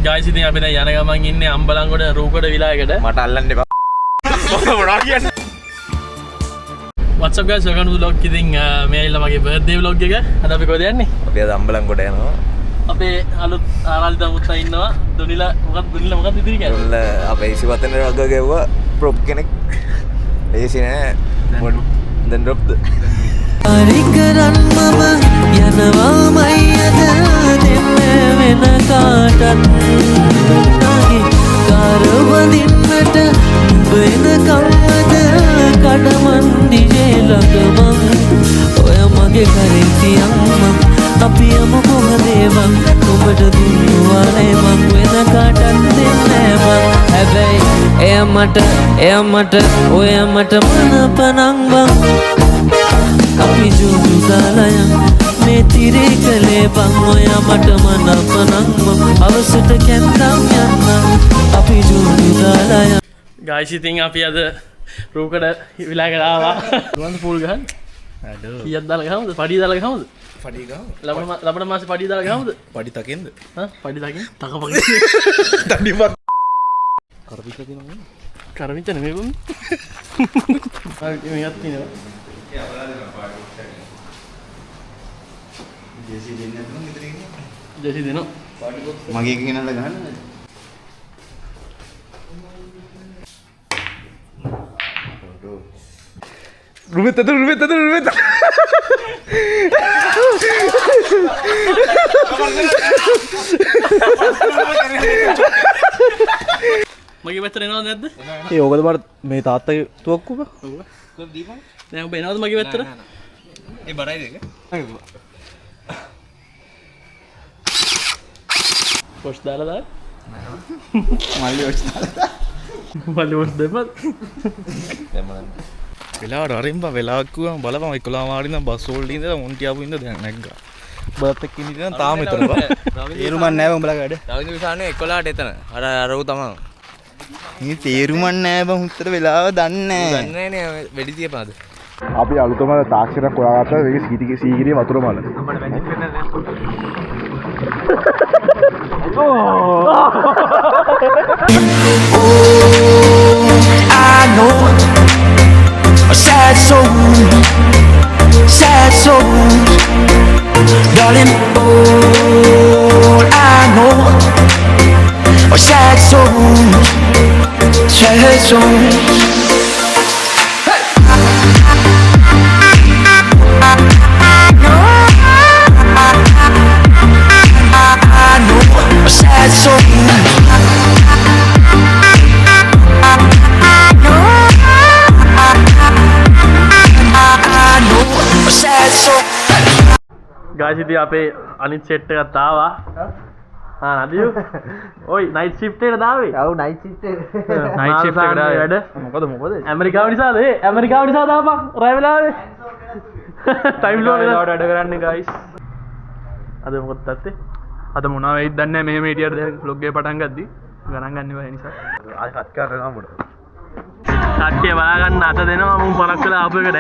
Guys ඉතින් අපි දැන් යන ගමන් ඉන්නේ අම්බලන්ගොඩ රූකඩ විලායකට. මට අල්ලන්න එපා. මොනවා කියන්නේ? What's up guys, welcome to the vlog. ඉතින් මේ ඇවිල්ලා මගේ birthday vlog එක. අද අපි කොහෙද යන්නේ? අපි අද අම්බලන්ගොඩ යනවා. අපේ අලුත් ආරාලිත මුත්තා ඉන්නවා. දුනිලා මොකක්ද ඉතින් කියන්නේ? දුනිලා අපේ ඉසිවතන රග ගෙව්වා ප්‍රොප් කෙනෙක්. ලේසි නෑ. දැන් ඩ්‍රොප්ද? හරි කරන් මම යනවාමයි අද දෙන්න වෙන කාටත් නාගේ කාරවදින්නට වෙන කවද කඩමන්දි ජේලකමං ඔය මගේ කරේ තියම්මං අපි යමු කොහදේ මං ඔබට දුන්නුවානේ මං වෙන කාටත් දෙන්නේ මං හැබැයි එයමට ඔයමට මනපනං බං අපි ජුදු දාලයන් මේ තිරේ කලේ බං ඔයා මට මනපනං මං අවසට කැන්දම් යන්නම් අපි ජුදු දාලයන් ගයිස් ඉතින් අපි අද රූකඩ විලායකට ආවා. දුවන්ද පූල් ගහන්න? අඩෝ. කීයක් දාලා ගහමුද? පඩි දාලා ගහමුද? පඩි ගාව. ලබන මාසේ පඩි දාලා ගහමුද? පඩි තකින්ද? හා පඩි තකින්? තකපගේ. තඩිපත්. කරවිත දිනවා. කරවිත නෙමෙයි බම්. ආ මේකත් තියෙනවා. ජෙසි දෙන්න නම් මෙතන ඉන්නවා. ජෙසි දෙනවා. මගේ කෙනාලා ගහන්න. රුමෙත් මගේ පැත්තට එනවද නැද්ද? ඒ ඕකද මට මේ තාත්තගේ තුවක්කුව? ඔව්. දීපන්. දැන් ඔබ එනවද මගේ පැත්තට? ඒ බරයිද ඒක? පොෂ් දාලා දාන්න. මල්ලි ඔච්ච දාලා. මල්ලි පොෂ් දෙපත්. දෙමළන්. වෙලාවට අරින් බා වෙලාවක් කිව්වම බලපන් 11 මාරි ඉඳන් බස් වලට ඉඳලා මොන්ටි ආපු ඉඳන් දැන් නැග්ගා. බර්ත් එකක් ඉඳන් තාම එතන බා. තේරුමක් නැහැ උඹලගේ වැඩ. රවින්ද්‍ර විසානේ 11ට එතන. අර උ තමයි. මේ තේරුමක් නැහැ බං උත්තර වෙලාව දන්නේ නැහැ. දන්නේ නැහැ වෙඩි තියපාද. අපි අලුතම තාක්ෂණයක් හොයාගත්තා මේක සීගිරිය වතුර මල. I know a sad soul, darling. Oh, I know a sad soul. I know a sad soul. Guys ඉතින් අපේ අනිත් සෙට් එකත් ආවා. නදියු. ඔයි නයිට් ෂිෆ්ට් එකට දාවේ. ඔව් නයිට් ෂිෆ්ට් එක. නයිට් ෂිෆ්ට් එකට දාවේ වැඩ. මොකද ඇමරිකාව නිසාද? ඇමරිකාව නිසා දාපන්. රය වෙලාවේ. ටයිම් ලෝ වෙලාවට වැඩ කරන්නේ ගයිස්. අද මොකද තත්ත්වේ? අද මොනවා වෙයිද දන්නේ නැහැ මෙහෙම හිටියට දැන් vlog එක පටන් ගද්දි ගණන් ගන්න බෑ නිසා. ආයෙ කට් කරලා නමුඩ. කට්ටිය බලා ගන්න අත දෙනවා මම පරක් වෙලා ආපු එකට.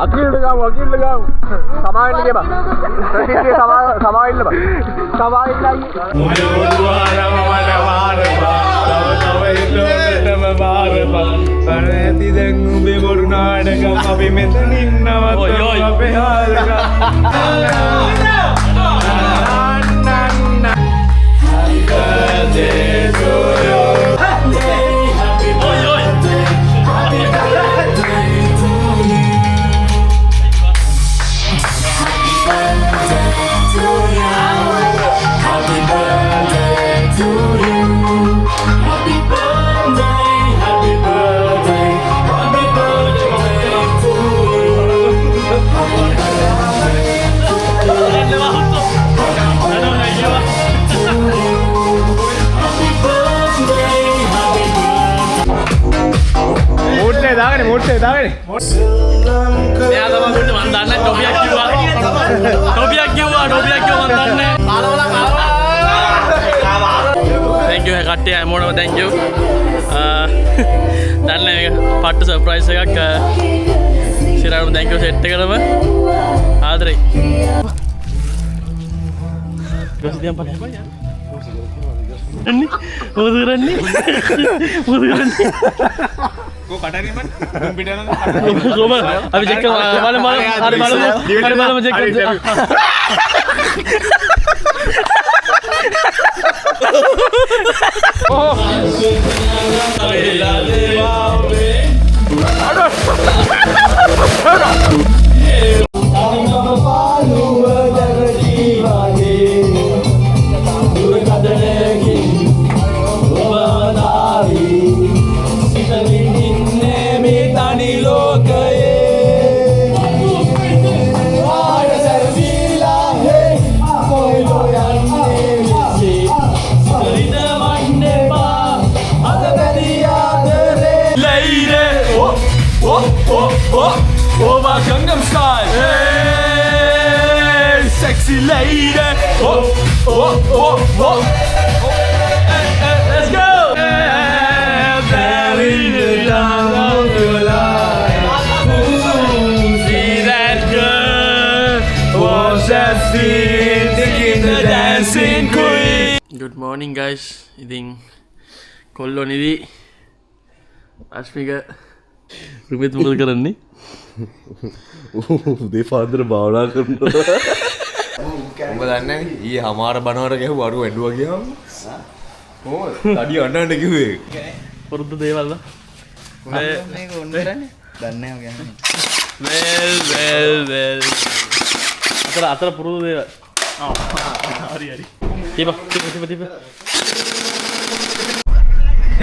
අකිල්ද ගාමු සමාවෙන්න කියපන්. ප්‍රතික්‍රියා සමාවෙන්න බා. සමාවෙන්න ඇති දැන් උඹේ බොරු නාඩගම් අපි මෙතන ඉන්නවා අපේ හාල්ගම් මෙයා තමයි මම දන්න ටොපියක් කිව්වා. ටොපියක් කිව්වා මන් දන්නේ. thank you කට්ටිය හැමෝටම thank you. දන්නේ මේක පට්ට සර්ප්‍රයිස් එකක්. සිරාට thank you set එකටම ආදරේ. ගොස්දියම් පස්සේ අන්නේ මොකද කරන්නේ? කෝ කටරින් මන් දුම් පිට යනවා කොහම අපි චෙක් කරමු හරි බලමු චෙක් කරමු Over Gangnam Style. Hey, sexy lady. Let's go. Very young of your life. See that girl was that sweet, the dancing queen. good morning guys. ඉතින් කොල්ලෝ නිදි අශ්මික රුමිත් මොකද කරන්නේ? උදේ පාන්දර භාවනා කරනවා. උඹ දන්නේ ඊයේ හමාර බනවර ගැහුව අරු ඇඬුවා ගියාම. කොහොමද? තඩි අඬන්න කිව්වේ. පුරුදු දේවල් ද? මේක ඔන්න කරන්නේ දන්නේ නැහැ well අතර පුරුදු දේවල්. හරි තිබා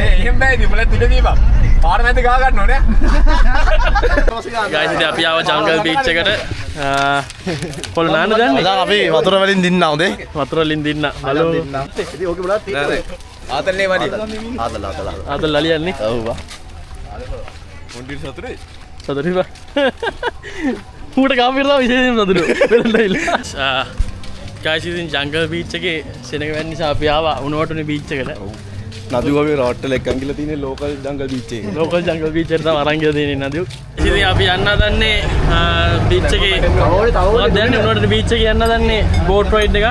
එහෙම බෑනේ උඹලා තිඩ දීපන්. පාර මැද ගා ගන්න ඕනේ. guys ඉතින් අපි ආව ජංගල් බීච් එකට. කොල්ල නාන්න දන්නේ? අද අපි වතුර වලින් දින්නා උදේ වතුර වලින් දින්න. හලෝ. ඉතින් ඕකේ බලන්න තියෙන්නේ ආතල්නේ වැඩි. ආතල් ලලියන්නේ. ඔව් වා මොන්ඩිර් සතුරේ. සතුටුයි බා. ඌට කාපිරලා විශේෂයෙන් සතුටු. වෙලඳයිලා. guys ඉතින් ජංගල් බීච් එකේ සෙනග වෙන්න නිසා අපි ආවා උණුවටුනේ බීච් එකට. නදු වගේ රොට්ටල එකක් ගිහලා තියෙන්නේ ලෝකල් ජංගල් බීච් එකේ. ලෝකල් ජංගල් බීච් එකට තමයි අරන් ගිහලා තියෙන්නේ නදු. ඉතින් අපි යන්න හදන්නේ බීච් එකේ. මොකක්ද දන්නේ උණුවටුනේ බීච් එකේ යන්න හදන්නේ බෝට් රයිඩ් එක.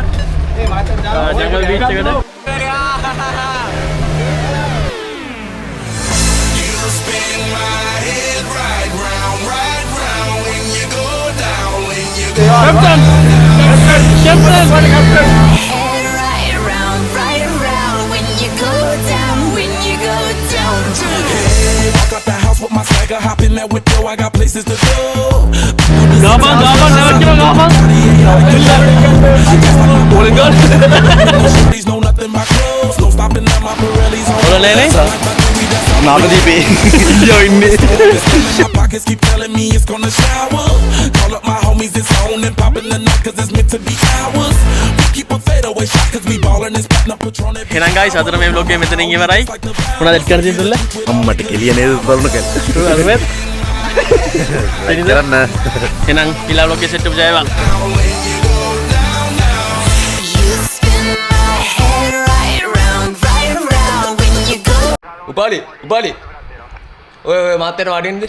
ජංගල් බීච් එකට. Captain! Right around when you go down, when you go down. Walk out the house with my swagger, hop in that window, I got places to go. Gaman, never give a gaman. These know nothing but clothes, no stopping at my Pirellis on. Hola, Nene. නාමදීපේ යෝ ඉන්නේ. My pockets keep telling me it's gonna shower. Call up my homies, it's on and popping the night, cause it's meant to be ours. We keep a fadeaway shot, cause we ballin' this platinum Patron. එහෙනම් guys අදට මේ vlog එක මෙතනින් ඉවරයි. මොනවද aid කරලා තියෙන්නේ තුල්ල? අම්මට කෙලිය නේද තරුණ කැල. අරුමෙත්. කරන්න. එහෙනම් ඊළඟ vlog එකේ set up ජයවා. You spin my head right around when you go. Upali ඔය මාත් එන වඩින්නද?